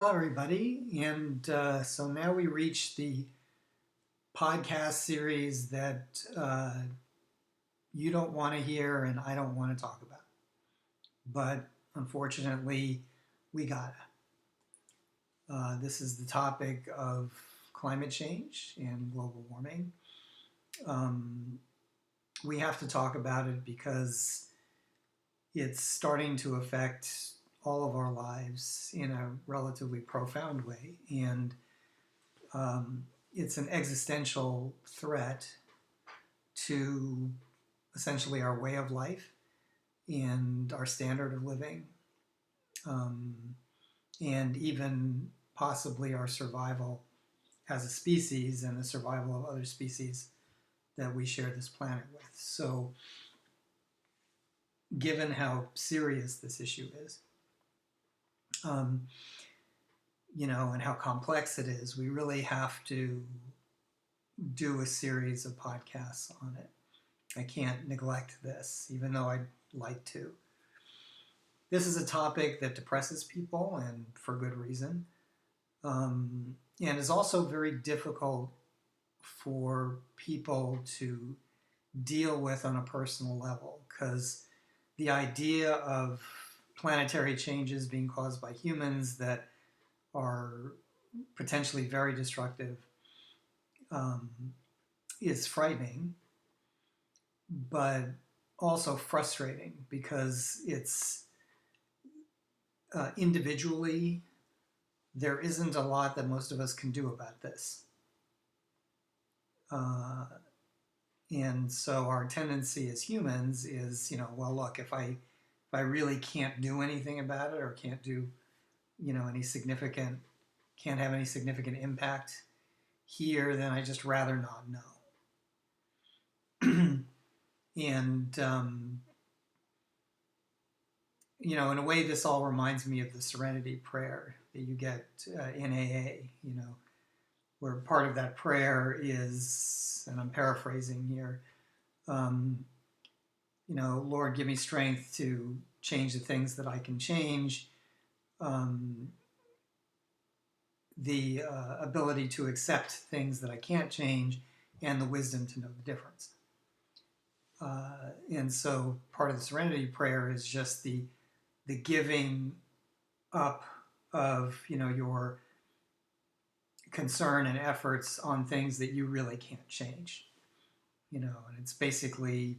Hello, everybody. And so now we reach the podcast series that you don't want to hear and I don't want to talk about. But unfortunately, we gotta. This is the topic of climate change and global warming. Um, we have to talk about it because it's starting to affect all of our lives in a relatively profound way. And um, it's an existential threat to essentially our way of life and our standard of living, um, and even possibly our survival as a species and the survival of other species that we share this planet with. So, given how serious this issue is, um, and how complex it is, we really have to do a series of podcasts on it. I can't neglect this, even though I'd like to. This is a topic that depresses people, and for good reason, and is also very difficult for people to deal with on a personal level because the idea of planetary changes being caused by humans that are potentially very destructive um, is frightening, but also frustrating because it's individually there isn't a lot that most of us can do about this. Uh, and so our tendency as humans is, well, look, if I really can't do anything about it or can't do, any significant, can't have any significant impact here, then I just rather not know. And in a way, this all reminds me of the Serenity Prayer that you get in AA. Where part of that prayer is, and I'm paraphrasing here, um, Lord, give me strength to change the things that I can change, um, the ability to accept things that I can't change, and the wisdom to know the difference. And so part of the Serenity Prayer is just the giving up of your concern and efforts on things that you really can't change. And it's basically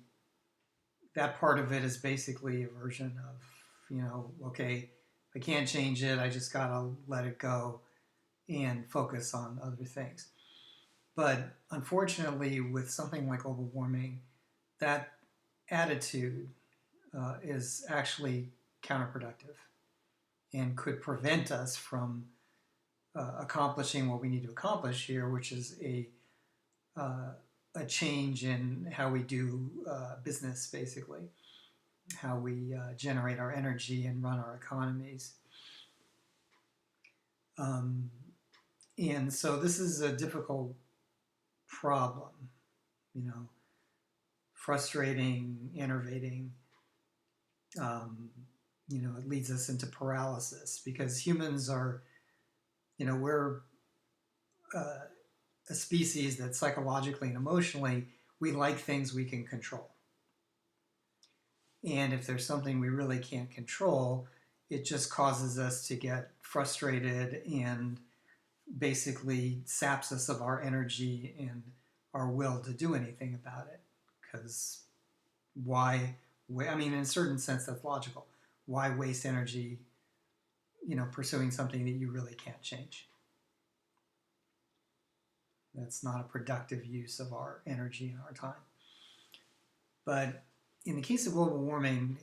that part of it is basically a version of, okay, if I can't change it, I just gotta let it go and focus on other things. But unfortunately, with something like global warming, that attitude is actually counterproductive and could prevent us from accomplishing what we need to accomplish here, which is uh, a change in how we do business, basically, how we generate our energy and run our economies. Um, and so this is a difficult problem, you know, frustrating, enervating. Um, it leads us into paralysis because humans are, we're uh, a species that psychologically and emotionally we like things we can control. And if there's something we really can't control, it just causes us to get frustrated and basically saps us of our energy and our will to do anything about it. Because why? I mean, in a certain sense, that's logical. Why waste energy, pursuing something that you really can't change? That's not a productive use of our energy and our time. But in the case of global warming,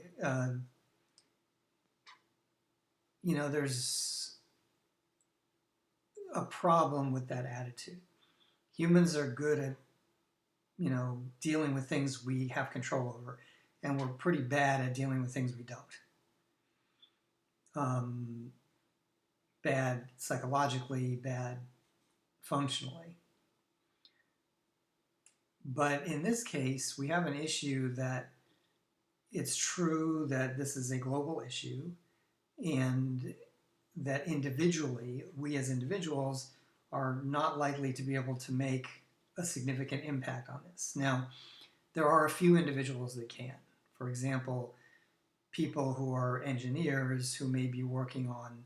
there's a problem with that attitude. Humans are good at, dealing with things we have control over, and we're pretty bad at dealing with things we don't. Um, Bad psychologically, bad functionally. But in this case, we have an issue that it's true that this is a global issue, and that individually, we as individuals are not likely to be able to make a significant impact on this. Now, there are a few individuals that can. For example, people who are engineers who may be working on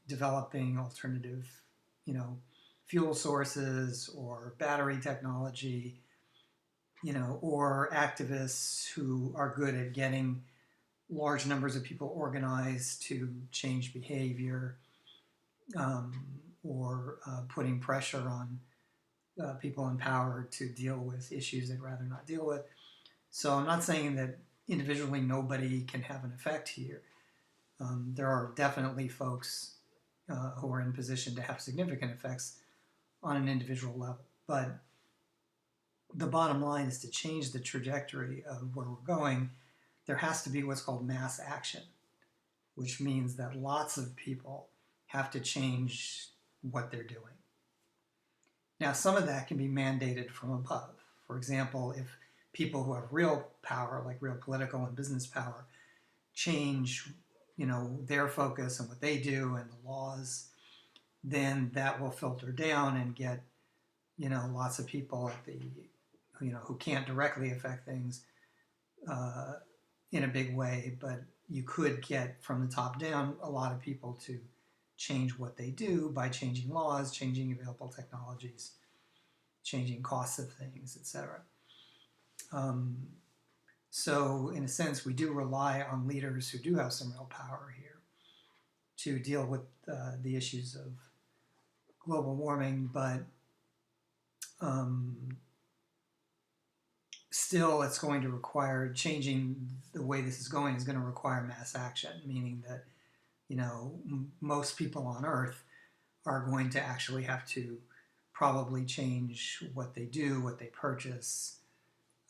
developing alternative, fuel sources or battery technology, or activists who are good at getting large numbers of people organized to change behavior, or putting pressure on people in power to deal with issues they'd rather not deal with. So I'm not saying that individually nobody can have an effect here. There are definitely folks who are in position to have significant effects on an individual level. But the bottom line is to change the trajectory of where we're going, there has to be what's called mass action, which means that lots of people have to change what they're doing. Now, some of that can be mandated from above. For example, if people who have real power, like real political and business power, change, their focus and what they do and the laws, then that will filter down and get, lots of people at the, who can't directly affect things in a big way, but you could get from the top down a lot of people to change what they do by changing laws, changing available technologies, changing costs of things, etc. So in a sense, we do rely on leaders who do have some real power here to deal with the issues of global warming, but still it's going to require changing the way this is going is going to require mass action, meaning that, most people on Earth are going to actually have to probably change what they do, what they purchase,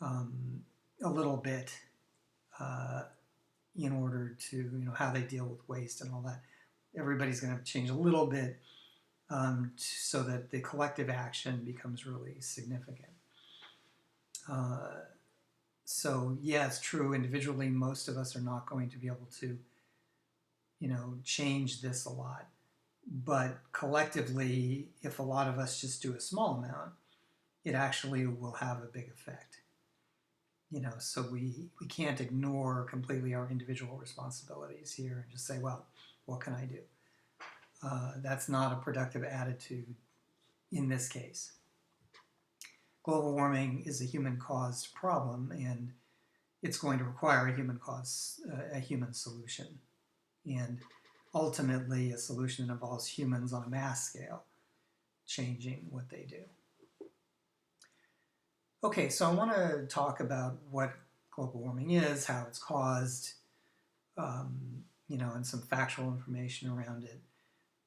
a little bit in order to, how they deal with waste and all that. Everybody's going to have to change a little bit so that the collective action becomes really significant. So yeah, it's true. Individually, most of us are not going to be able to, change this a lot. But collectively, if a lot of us just do a small amount, it actually will have a big effect. So we can't ignore completely our individual responsibilities here and just say, well, what can I do? That's not a productive attitude in this case. Global warming is a human-caused problem, and it's going to require a human solution. And ultimately, a solution that involves humans on a mass scale changing what they do. Okay, so I want to talk about what global warming is, how it's caused, and some factual information around it,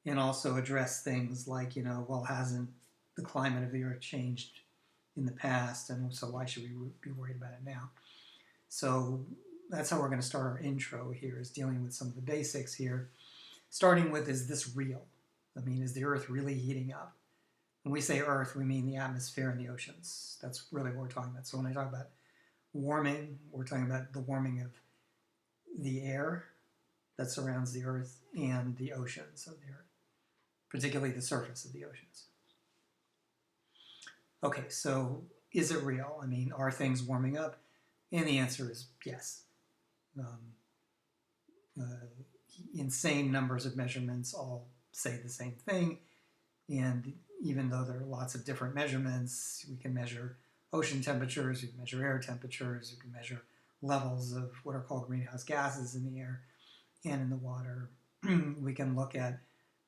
and also address things like, well, hasn't the climate of the Earth changed in the past, and so why should we be worried about it now? So that's how we're going to start our intro here, is dealing with some of the basics here, starting with, is this real? I mean, is the Earth really heating up? When we say Earth, we mean the atmosphere and the oceans. That's really what we're talking about. So when I talk about warming, we're talking about the warming of the air that surrounds the Earth and the oceans of the Earth, particularly the surface of the oceans. Okay, so is it real? I mean, are things warming up? And the answer is yes. Insane numbers of measurements all say the same thing. And even though there are lots of different measurements, we can measure ocean temperatures, we can measure air temperatures, we can measure levels of what are called greenhouse gases in the air and in the water. We can look at,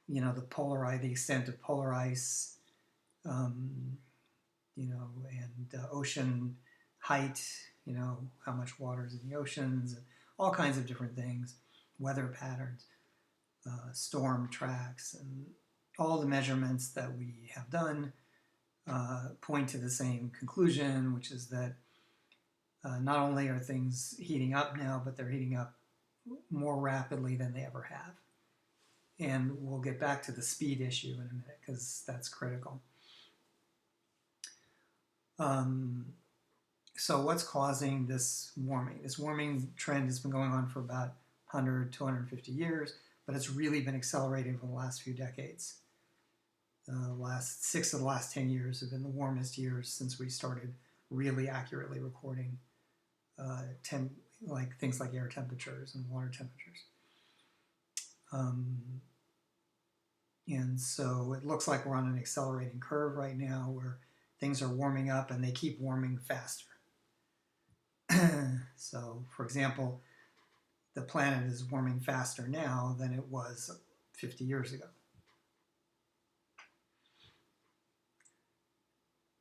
the extent of polar ice, and ocean height, how much water is in the oceans, and all kinds of different things, weather patterns, storm tracks, and all the measurements that we have done point to the same conclusion, which is that not only are things heating up now, but they're heating up more rapidly than they ever have. And we'll get back to the speed issue in a minute, because that's critical. So what's causing this warming? This warming trend has been going on for about 100 to 150 years. but it's really been accelerating over the last few decades. Last 6 of the last 10 years have been the warmest years since we started really accurately recording like things like air temperatures and water temperatures. And so it looks like we're on an accelerating curve right now where things are warming up and they keep warming faster. So, for example, the planet is warming faster now than it was 50 years ago.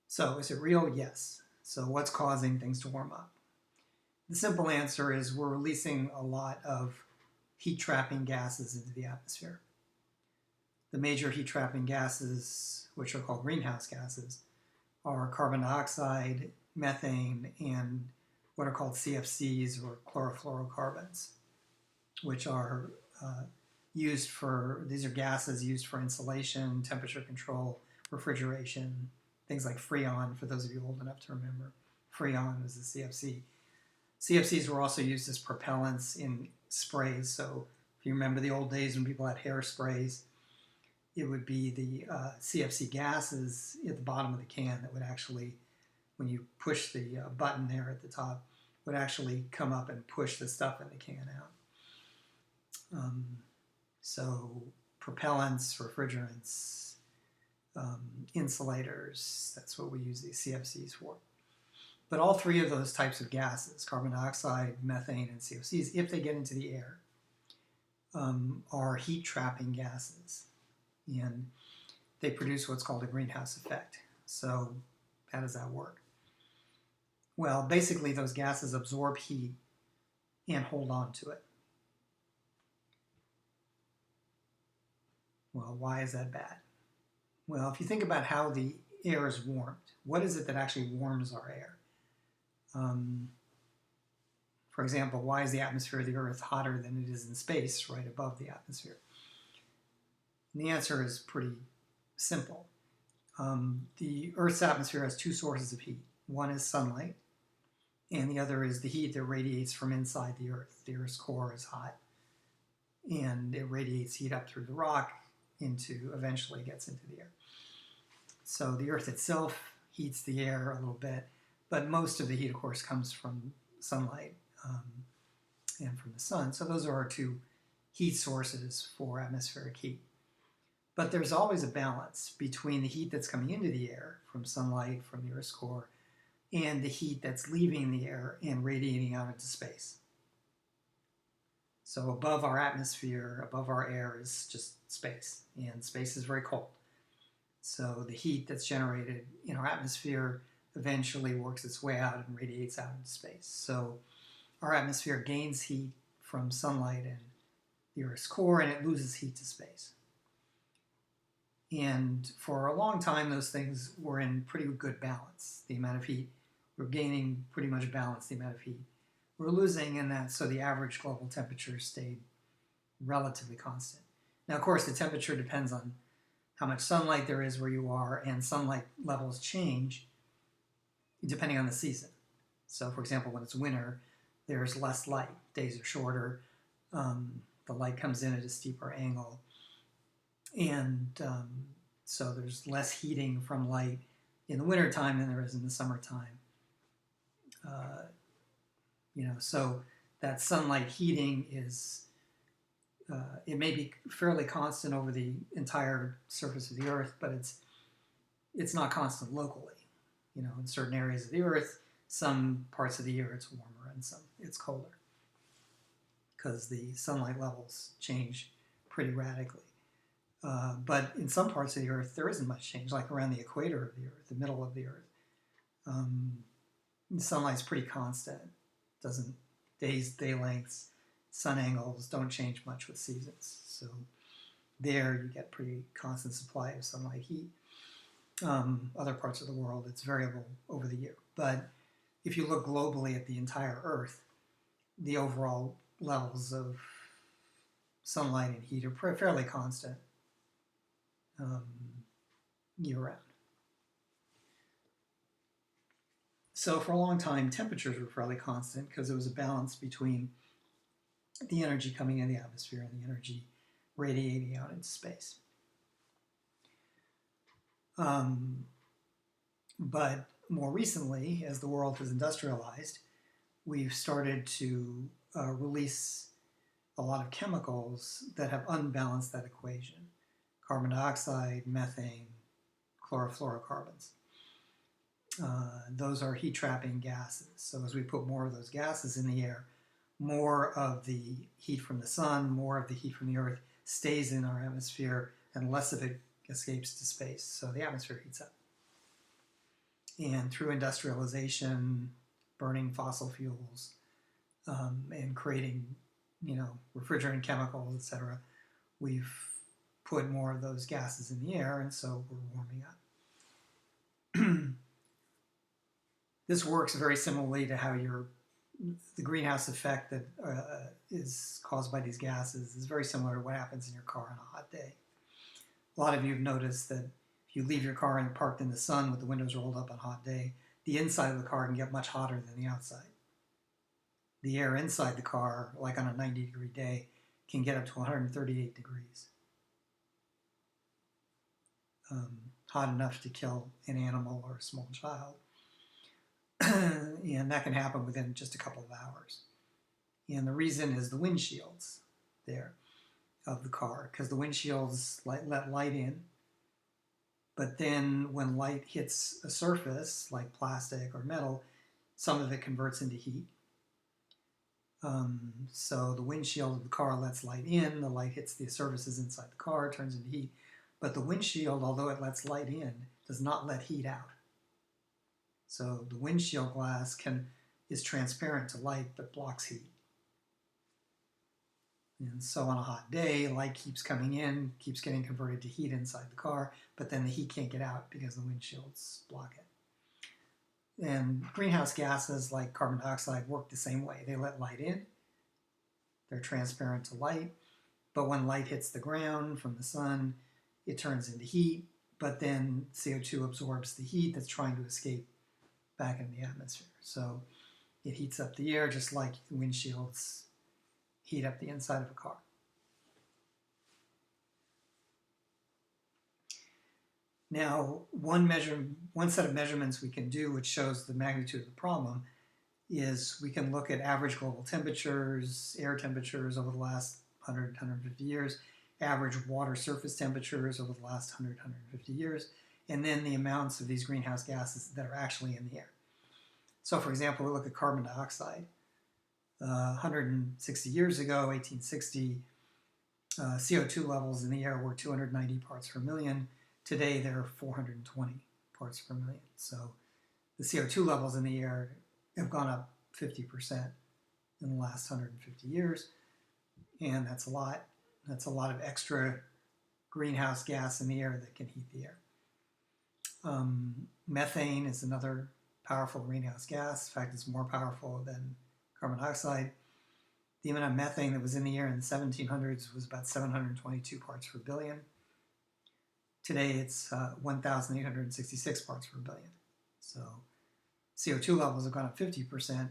So, is it real? Yes. So, what's causing things to warm up? The simple answer is we're releasing a lot of heat-trapping gases into the atmosphere. The major heat-trapping gases, which are called greenhouse gases, are carbon dioxide, methane, and what are called CFCs, or chlorofluorocarbons, which are these are gases used for insulation, temperature control, refrigeration, things like Freon, for those of you old enough to remember. Freon was the CFC. CFCs were also used as propellants in sprays. So if you remember the old days when people had hairsprays, it would be the CFC gases at the bottom of the can that would actually, when you push the button there at the top, would actually come up and push the stuff in the can out. So propellants, refrigerants, insulators, that's what we use these CFCs for. But all three of those types of gases, carbon dioxide, methane, and CFCs, if they get into the air, are heat-trapping gases. And they produce what's called a greenhouse effect. So how does that work? Well, basically those gases absorb heat and hold on to it. Well, why is that bad? Well, if you think about how the air is warmed, what is it that actually warms our air? For example, why is the atmosphere of the Earth hotter than it is in space right above the atmosphere? And the answer is pretty simple. The Earth's atmosphere has two sources of heat. One is sunlight, and the other is the heat that radiates from inside the Earth. The Earth's core is hot, and it radiates heat up through the rock eventually gets into the air. So the Earth itself heats the air a little bit, but most of the heat, of course, comes from sunlight and from the sun. So those are our two heat sources for atmospheric heat. But there's always a balance between the heat that's coming into the air from sunlight, from the Earth's core, and the heat that's leaving the air and radiating out into space. So above our atmosphere, above our air is just space, and space is very cold. So the heat that's generated in our atmosphere eventually works its way out and radiates out into space. So our atmosphere gains heat from sunlight and the Earth's core, and it loses heat to space. And for a long time, those things were in pretty good balance. The amount of heat, we're gaining pretty much balance the amount of heat we're losing, and that so the average global temperature stayed relatively constant. Now, of course, the temperature depends on how much sunlight there is where you are, and sunlight levels change depending on the season. So, for example, when it's winter, there's less light. Days are shorter. The light comes in at a steeper angle. And so there's less heating from light in the wintertime than there is in the summertime. So that sunlight heating is, it may be fairly constant over the entire surface of the Earth, but it's not constant locally. In certain areas of the Earth, some parts of the year it's warmer and some it's colder because the sunlight levels change pretty radically. But in some parts of the Earth, there isn't much change, like around the equator of the Earth, the middle of the Earth. The sunlight's pretty constant. Day lengths, sun angles don't change much with seasons. So there you get pretty constant supply of sunlight heat. Other parts of the world, it's variable over the year. But if you look globally at the entire Earth, the overall levels of sunlight and heat are fairly constant year-round. So for a long time, temperatures were fairly constant because there was a balance between the energy coming in the atmosphere and the energy radiating out into space. But more recently, as the world has industrialized, we've started to release a lot of chemicals that have unbalanced that equation. Carbon dioxide, methane, chlorofluorocarbons. Those are heat-trapping gases. So as we put more of those gases in the air, more of the heat from the sun, more of the heat from the earth stays in our atmosphere, and less of it escapes to space. So the atmosphere heats up. And through industrialization, burning fossil fuels, and creating, refrigerant chemicals, etc., we've put more of those gases in the air, and so we're warming up. This works very similarly to how the greenhouse effect that is caused by these gases is very similar to what happens in your car on a hot day. A lot of you have noticed that if you leave your car parked in the sun with the windows rolled up on a hot day, the inside of the car can get much hotter than the outside. The air inside the car, like on a 90-degree day, can get up to 138 degrees. Hot enough to kill an animal or a small child. And that can happen within just a couple of hours. And the reason is the windshields there of the car, because the windshields let light in, but then when light hits a surface like plastic or metal, some of it converts into heat. So the windshield of the car lets light in, the light hits the surfaces inside the car, turns into heat, but the windshield, although it lets light in, does not let heat out. So the windshield glass is transparent to light but blocks heat. And so on a hot day, light keeps coming in, keeps getting converted to heat inside the car, but then the heat can't get out because the windshields block it. And greenhouse gases like carbon dioxide work the same way. They let light in, they're transparent to light, but when light hits the ground from the sun, it turns into heat, but then CO2 absorbs the heat that's trying to escape back into the atmosphere. So it heats up the air just like the windshields heat up the inside of a car. Now, one set of measurements we can do which shows the magnitude of the problem is we can look at average global temperatures, air temperatures over the last 100, 150 years, average water surface temperatures over the last 100, 150 years, and then the amounts of these greenhouse gases that are actually in the air. So for example, we look at carbon dioxide. 160 years ago, 1860, CO2 levels in the air were 290 parts per million. Today, they're 420 parts per million. So the CO2 levels in the air have gone up 50% in the last 150 years. And that's a lot. That's a lot of extra greenhouse gas in the air that can heat the air. Methane is another powerful greenhouse gas. In fact, it's more powerful than carbon dioxide. The amount of methane that was in the air in the 1700s was about 722 parts per billion. Today it's 1,866 parts per billion. So CO2 levels have gone up 50%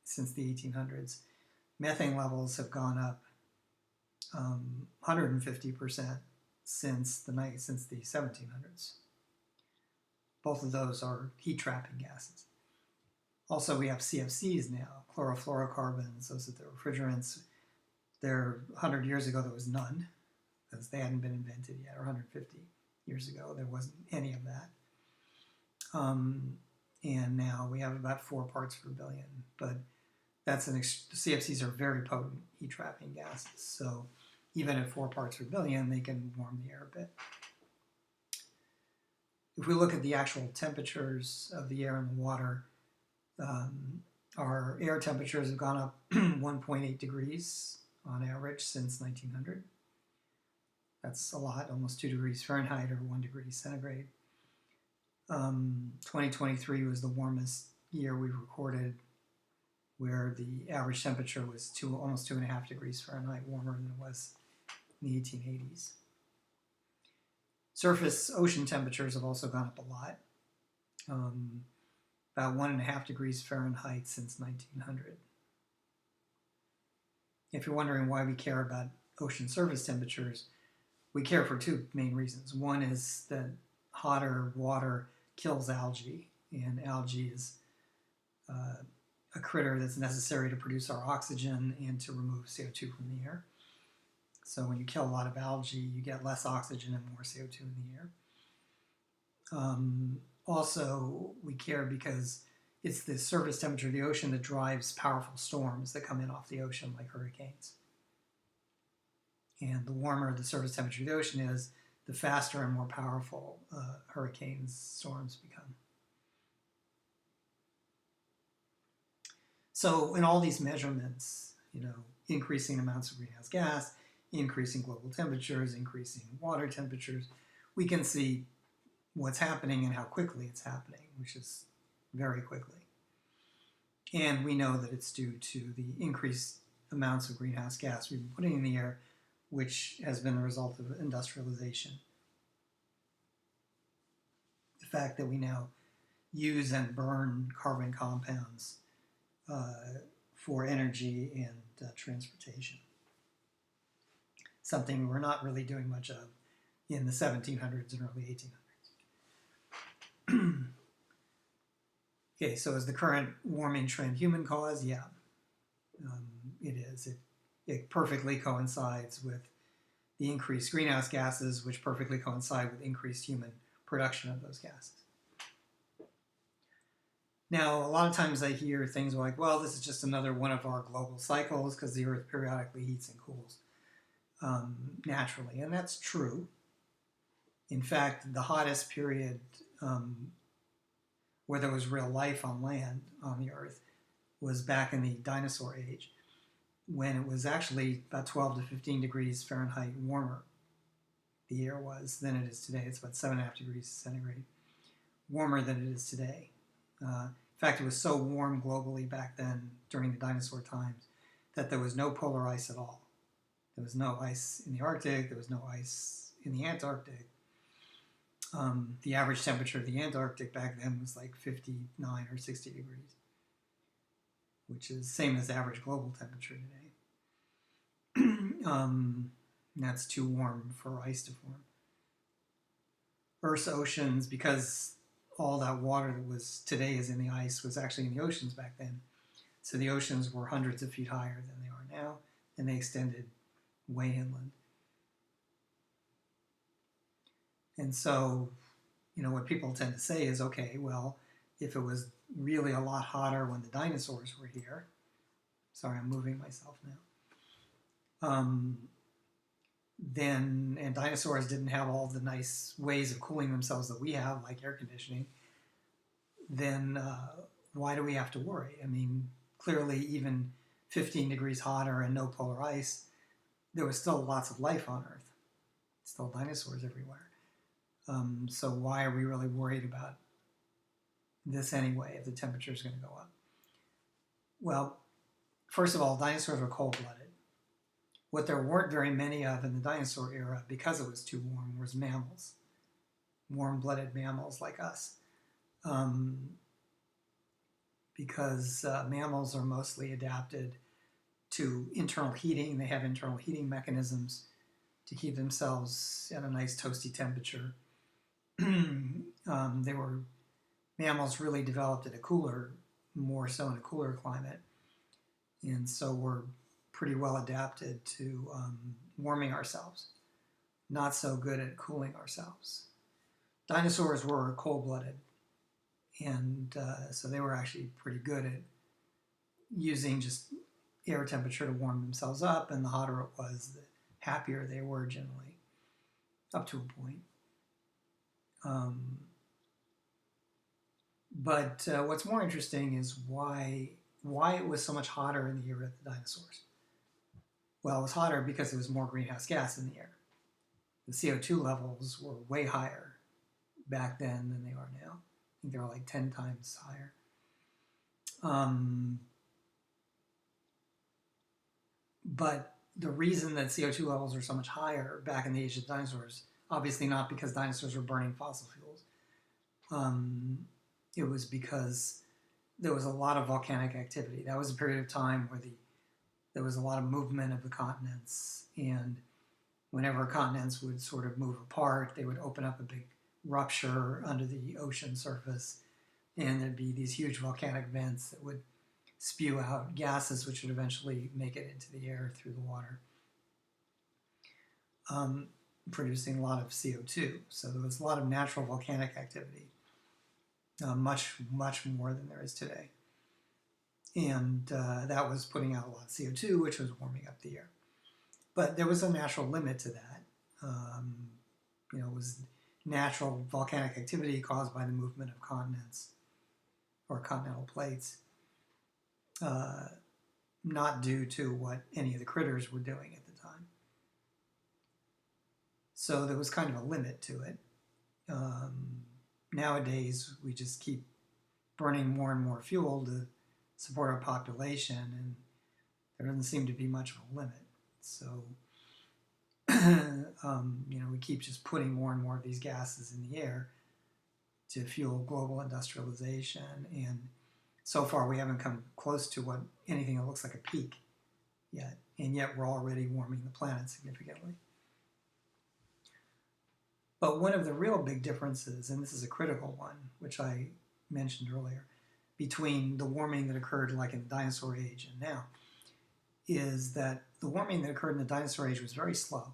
since the 1800s. Methane levels have gone up 150% since the 1700s. Both of those are heat-trapping gases. Also, we have CFCs now, chlorofluorocarbons, those are the refrigerants. 100 years ago, there was none, because they hadn't been invented yet, or 150 years ago, there wasn't any of that. And now we have about 4 parts per billion, but CFCs are very potent heat-trapping gases, so even at 4 parts per billion, they can warm the air a bit. If we look at the actual temperatures of the air and the water, our air temperatures have gone up 1.8 degrees on average since 1900. That's a lot, almost 2 degrees Fahrenheit or 1 degree centigrade. 2023 was the warmest year we've recorded, where the average temperature was almost 2.5 degrees Fahrenheit warmer than it was in the 1880s. Surface ocean temperatures have also gone up a lot, about 1.5 degrees Fahrenheit since 1900. If you're wondering why we care about ocean surface temperatures, we care for two main reasons. One is that hotter water kills algae, and algae is a critter that's necessary to produce our oxygen and to remove CO2 from the air. So when you kill a lot of algae, you get less oxygen and more CO2 in the air. Also, we care because it's the surface temperature of the ocean that drives powerful storms that come in off the ocean, like hurricanes. And the warmer the surface temperature of the ocean is, the faster and more powerful hurricanes, storms become. So in all these measurements, increasing amounts of greenhouse gas, increasing global temperatures, increasing water temperatures, we can see what's happening and how quickly it's happening, which is very quickly. And we know that it's due to the increased amounts of greenhouse gas we've been putting in the air, which has been the result of industrialization. The fact that we now use and burn carbon compounds for energy and transportation. Something we're not really doing much of in the 1700s and early 1800s. Okay, so is the current warming trend human caused? Yeah, it is. It perfectly coincides with the increased greenhouse gases, which perfectly coincide with increased human production of those gases. Now, a lot of times I hear things like, well, this is just another one of our global cycles because the Earth periodically heats and cools naturally, and that's true. In fact, the hottest period where there was real life on land, on the Earth, was back in the dinosaur age, when it was actually about 12 to 15 degrees Fahrenheit warmer, the air was, than it is today. It's about 7.5 degrees centigrade warmer than it is today. In fact, it was so warm globally back then, during the dinosaur times, that there was no polar ice at all. There was no ice in the Arctic, there was no ice in the Antarctic. The average temperature of the Antarctic back then was like 59 or 60 degrees, which is the same as average global temperature today. That's too warm for ice to form. Earth's oceans, because all that water that was today is in the ice, was actually in the oceans back then. So the oceans were hundreds of feet higher than they are now, and they extended way inland. And so, what people tend to say is, okay, well, if it was really a lot hotter when the dinosaurs were here, sorry, I'm moving myself now, and dinosaurs didn't have all the nice ways of cooling themselves that we have, like air conditioning, then why do we have to worry? I mean, clearly even 15 degrees hotter and no polar ice, there was still lots of life on Earth. Still dinosaurs everywhere. So why are we really worried about this anyway, if the temperature is going to go up? Well, first of all, dinosaurs were cold-blooded. What there weren't very many of in the dinosaur era, because it was too warm, was mammals. Warm-blooded mammals like us. Because mammals are mostly adapted to internal heating. They have internal heating mechanisms to keep themselves at a nice toasty temperature. Mammals really developed more so in a cooler climate, and so we're pretty well adapted to warming ourselves, not so good at cooling ourselves. Dinosaurs were cold-blooded, and so they were actually pretty good at using just air temperature to warm themselves up, and the hotter it was, the happier they were generally, up to a point. But what's more interesting is why it was so much hotter in the era of the dinosaurs. Well, it was hotter because there was more greenhouse gas in the air. The CO2 levels were way higher back then than they are now. I think they were like 10 times higher. But the reason that CO2 levels are so much higher back in the age of dinosaurs, obviously not because dinosaurs were burning fossil fuels. It was because there was a lot of volcanic activity. That was a period of time where there was a lot of movement of the continents, and whenever continents would sort of move apart, they would open up a big rupture under the ocean surface, and there'd be these huge volcanic vents that would spew out gases which would eventually make it into the air through the water, producing a lot of CO2. So there was a lot of natural volcanic activity, much more than there is today. And that was putting out a lot of CO2, which was warming up the air. But there was a natural limit to that. It was natural volcanic activity caused by the movement of continents or continental plates, not due to what any of the critters were doing at the time. So there was kind of a limit to it. Nowadays, we just keep burning more and more fuel to support our population, and there doesn't seem to be much of a limit. So, we keep just putting more and more of these gases in the air to fuel global industrialization, and so far we haven't come close to what anything that looks like a peak yet, and yet we're already warming the planet significantly. But one of the real big differences, and this is a critical one, which I mentioned earlier, between the warming that occurred like in the dinosaur age and now, is that the warming that occurred in the dinosaur age was very slow.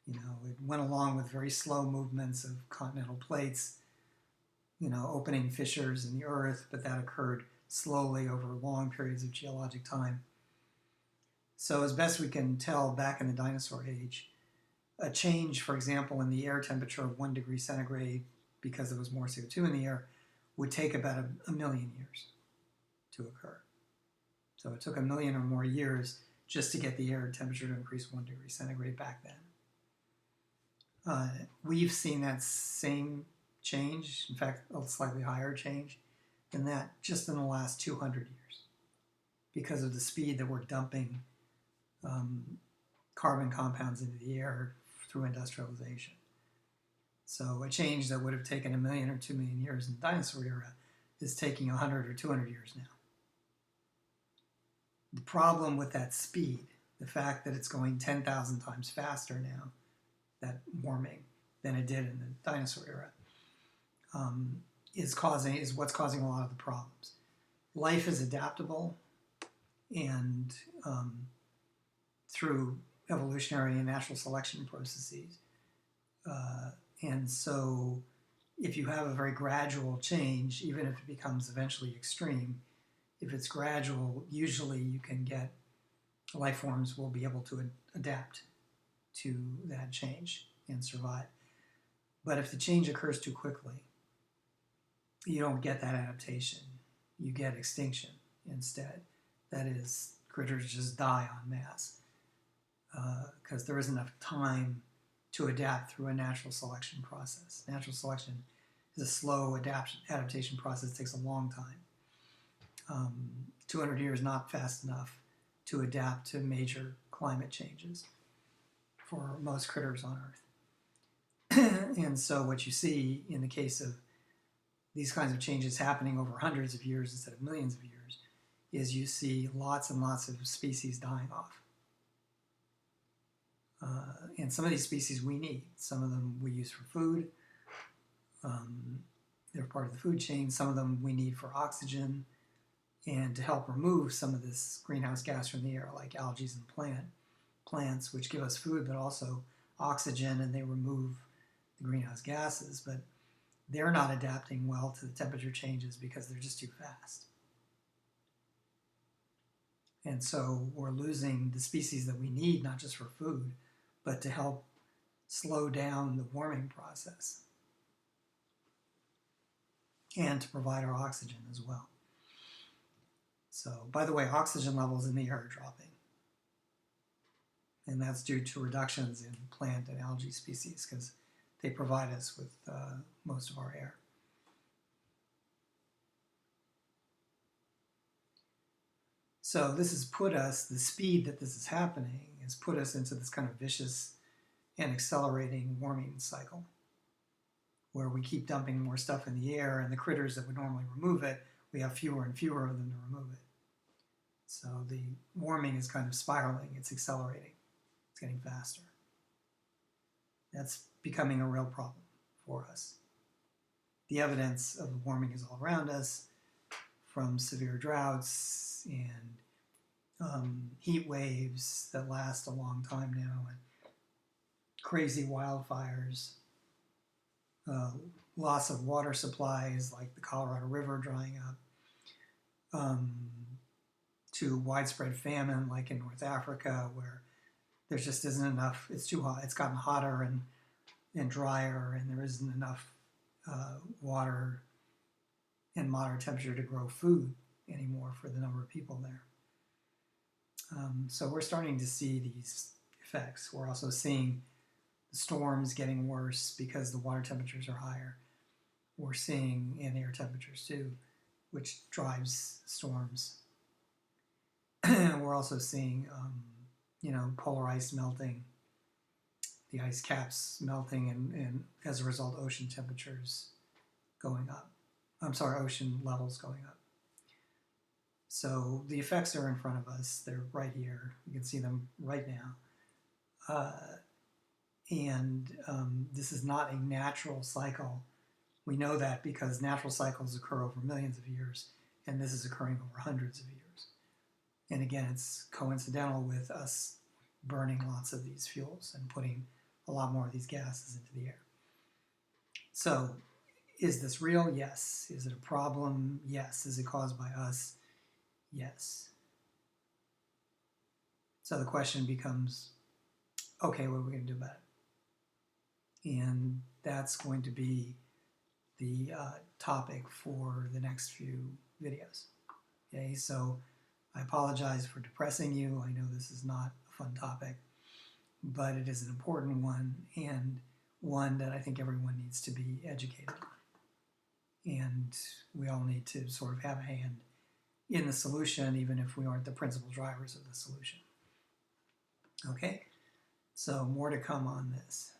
It went along with very slow movements of continental plates, opening fissures in the earth, but that occurred slowly over long periods of geologic time. So as best we can tell, back in the dinosaur age, a change, for example, in the air temperature of 1 degree centigrade, because there was more CO2 in the air, would take about a million years to occur. So it took a million or more years just to get the air temperature to increase 1 degree centigrade back then. We've seen that same change, in fact, a slightly higher change than that just in the last 200 years because of the speed that we're dumping carbon compounds into the air through industrialization. So a change that would have taken 1 million or 2 million years in the dinosaur era is taking 100 or 200 years now. The problem with that speed, the fact that it's going 10,000 times faster now, that warming, than it did in the dinosaur era, is what's causing a lot of the problems. Life is adaptable, and through evolutionary and natural selection processes. And so if you have a very gradual change, even if it becomes eventually extreme, if it's gradual, usually you can get life forms will be able to adapt to that change and survive. But if the change occurs too quickly, you don't get that adaptation. You get extinction instead. That is, critters just die en masse because there isn't enough time to adapt through a natural selection process. Natural selection is a slow adaptation process. It takes a long time. 200 years not fast enough to adapt to major climate changes for most critters on Earth. And so what you see in the case of these kinds of changes happening over hundreds of years instead of millions of years is you see lots and lots of species dying off. And some of these species we need. Some of them we use for food. They're part of the food chain. Some of them we need for oxygen and to help remove some of this greenhouse gas from the air, like algae and plants, which give us food, but also oxygen, and they remove the greenhouse gases. But they're not adapting well to the temperature changes because they're just too fast. And so we're losing the species that we need, not just for food, but to help slow down the warming process and to provide our oxygen as well. So, by the way, oxygen levels in the air are dropping. And that's due to reductions in plant and algae species because they provide us with most of our air. So this has put us, the speed that this is happening has put us into this kind of vicious and accelerating warming cycle where we keep dumping more stuff in the air, and the critters that would normally remove it, we have fewer and fewer of them to remove it. So the warming is kind of spiraling, it's accelerating, it's getting faster. That's becoming a real problem for us. The evidence of warming is all around us, from severe droughts and heat waves that last a long time now, and crazy wildfires, loss of water supplies like the Colorado River drying up, to widespread famine like in North Africa, where there just isn't enough, it's too hot, it's gotten hotter and drier, and there isn't enough water and moderate temperature to grow food anymore for the number of people there. So we're starting to see these effects. We're also seeing the storms getting worse because the water temperatures are higher. We're seeing, and air temperatures too, which drives storms. We're also seeing, polar ice melting, the ice caps melting, and as a result, ocean temperatures going up. Ocean levels going up. So the effects are in front of us. They're right here. You can see them right now. This is not a natural cycle. We know that because natural cycles occur over millions of years, and this is occurring over hundreds of years. And again, it's coincidental with us burning lots of these fuels and putting a lot more of these gases into the air. So, is this real? Yes. Is it a problem? Yes. Is it caused by us? Yes. So the question becomes, okay, what are we going to do about it? And that's going to be the topic for the next few videos. Okay, so I apologize for depressing you. I know this is not a fun topic, but it is an important one, and one that I think everyone needs to be educated on. And we all need to sort of have a hand in the solution, even if we aren't the principal drivers of the solution. Okay, so more to come on this.